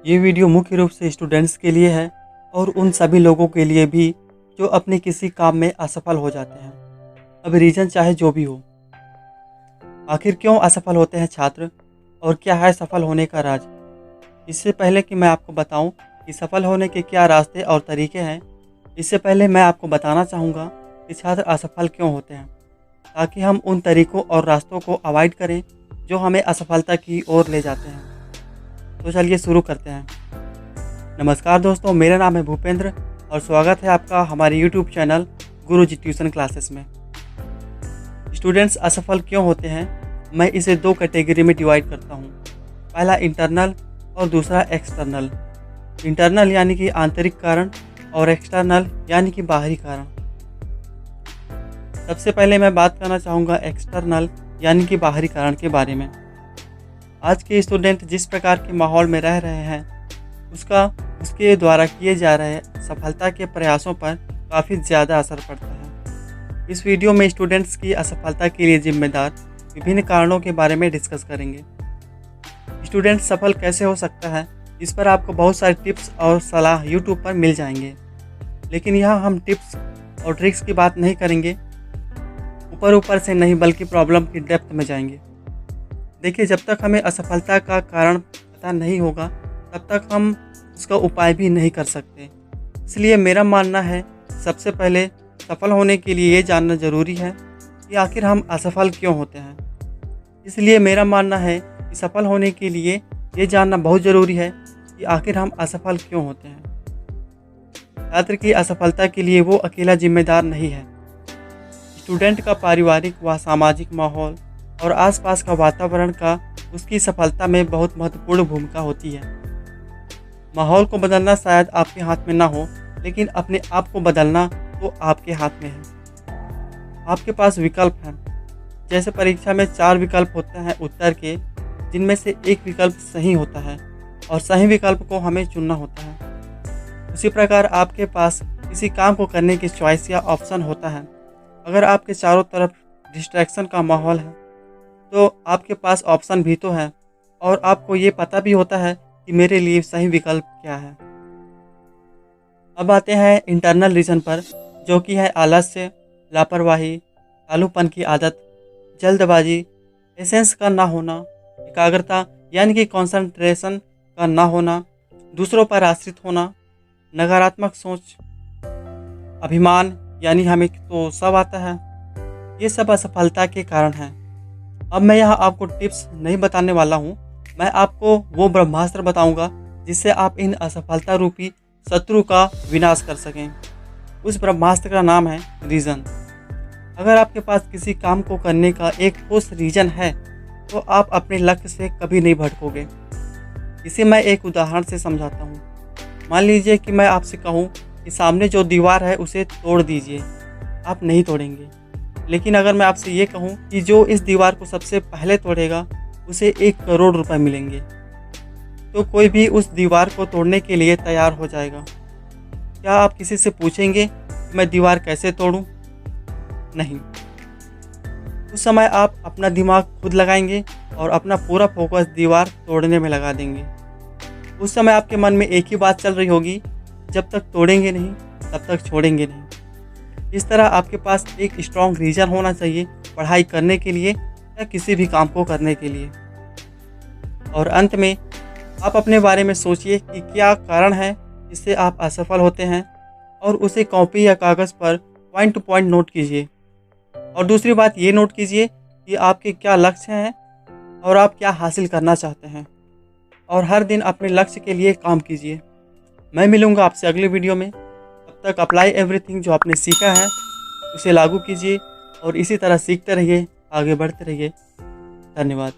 ये वीडियो मुख्य रूप से स्टूडेंट्स के लिए है और उन सभी लोगों के लिए भी जो अपने किसी काम में असफल हो जाते हैं। अब रीज़न चाहे जो भी हो। आखिर क्यों असफल होते हैं छात्र और क्या है सफल होने का राज? इससे पहले कि मैं आपको बताऊं कि सफल होने के क्या रास्ते और तरीके हैं, इससे पहले मैं आपको बताना चाहूँगा कि छात्र असफल क्यों होते हैं, ताकि हम उन तरीकों और रास्तों को अवॉइड करें जो हमें असफलता की ओर ले जाते हैं। तो चलिए शुरू करते हैं। नमस्कार दोस्तों, मेरा नाम है भूपेंद्र और स्वागत है आपका हमारे YouTube चैनल गुरुजी ट्यूशन क्लासेस में। स्टूडेंट्स असफल क्यों होते हैं, मैं इसे दो कैटेगरी में डिवाइड करता हूँ। पहला इंटरनल और दूसरा एक्सटर्नल। इंटरनल यानी कि आंतरिक कारण और एक्सटर्नल यानी कि बाहरी कारण। सबसे पहले मैं बात करना चाहूँगा एक्सटर्नल यानी कि बाहरी कारण के बारे में। आज के स्टूडेंट जिस प्रकार के माहौल में रह रहे हैं उसके द्वारा किए जा रहे सफलता के प्रयासों पर काफ़ी ज़्यादा असर पड़ता है। इस वीडियो में स्टूडेंट्स की असफलता के लिए जिम्मेदार विभिन्न कारणों के बारे में डिस्कस करेंगे। स्टूडेंट सफल कैसे हो सकता है, इस पर आपको बहुत सारे टिप्स और सलाह यूट्यूब पर मिल जाएंगे, लेकिन यहाँ हम टिप्स और ट्रिक्स की बात नहीं करेंगे, ऊपर से नहीं बल्कि प्रॉब्लम की डेप्थ में जाएंगे। देखिए, जब तक हमें असफलता का कारण पता नहीं होगा तब तक हम उसका उपाय भी नहीं कर सकते। इसलिए मेरा मानना है सबसे पहले सफल होने के लिए ये जानना ज़रूरी है कि आखिर हम असफल क्यों होते हैं। इसलिए मेरा मानना है कि सफल होने के लिए ये जानना बहुत ज़रूरी है कि आखिर हम असफल क्यों होते हैं। छात्र की असफलता के लिए वो अकेला जिम्मेदार नहीं है। स्टूडेंट का पारिवारिक व सामाजिक माहौल और आसपास का वातावरण का उसकी सफलता में बहुत महत्वपूर्ण भूमिका होती है। माहौल को बदलना शायद आपके हाथ में ना हो, लेकिन अपने आप को बदलना तो आपके हाथ में है। आपके पास विकल्प हैं। जैसे परीक्षा में 4 विकल्प होते हैं उत्तर के, जिनमें से एक विकल्प सही होता है और सही विकल्प को हमें चुनना होता है। उसी प्रकार आपके पास किसी काम को करने की चॉइस या ऑप्शन होता है। अगर आपके चारों तरफ डिस्ट्रैक्शन का माहौल है तो आपके पास ऑप्शन भी तो है और आपको ये पता भी होता है कि मेरे लिए सही विकल्प क्या है। अब आते हैं इंटरनल रीज़न पर, जो कि है आलस्य, लापरवाही, आलूपन की आदत, जल्दबाजी, पेशेंस का ना होना, एकाग्रता यानी कि कंसंट्रेशन का ना होना, दूसरों पर आश्रित होना, नकारात्मक सोच, अभिमान यानी हमें तो सब आता है। ये सब असफलता के कारण हैं। अब मैं यहाँ आपको टिप्स नहीं बताने वाला हूँ, मैं आपको वो ब्रह्मास्त्र बताऊँगा जिससे आप इन असफलता रूपी शत्रु का विनाश कर सकें। उस ब्रह्मास्त्र का नाम है रीज़न। अगर आपके पास किसी काम को करने का एक ठोस रीज़न है तो आप अपने लक्ष्य से कभी नहीं भटकोगे। इसे मैं एक उदाहरण से समझाता हूँ। मान लीजिए कि मैं आपसे कहूँ कि सामने जो दीवार है उसे तोड़ दीजिए, आप नहीं तोड़ेंगे। लेकिन अगर मैं आपसे ये कहूँ कि जो इस दीवार को सबसे पहले तोड़ेगा उसे 1 करोड़ रुपए मिलेंगे, तो कोई भी उस दीवार को तोड़ने के लिए तैयार हो जाएगा। क्या आप किसी से पूछेंगे कि मैं दीवार कैसे तोड़ूं? नहीं। उस समय आप अपना दिमाग खुद लगाएंगे और अपना पूरा फोकस दीवार तोड़ने में लगा देंगे। उस समय आपके मन में एक ही बात चल रही होगी, जब तक तोड़ेंगे नहीं तब तक छोड़ेंगे नहीं। इस तरह आपके पास एक स्ट्रॉन्ग रीज़न होना चाहिए पढ़ाई करने के लिए या किसी भी काम को करने के लिए। और अंत में आप अपने बारे में सोचिए कि क्या कारण है जिससे आप असफल होते हैं और उसे कॉपी या कागज़ पर पॉइंट टू पॉइंट नोट कीजिए। और दूसरी बात ये नोट कीजिए कि आपके क्या लक्ष्य हैं और आप क्या हासिल करना चाहते हैं, और हर दिन अपने लक्ष्य के लिए काम कीजिए। मैं मिलूँगा आपसे अगली वीडियो में। तब तक अप्लाई एवरीथिंग जो आपने सीखा है उसे लागू कीजिए और इसी तरह सीखते रहिए, आगे बढ़ते रहिए। धन्यवाद।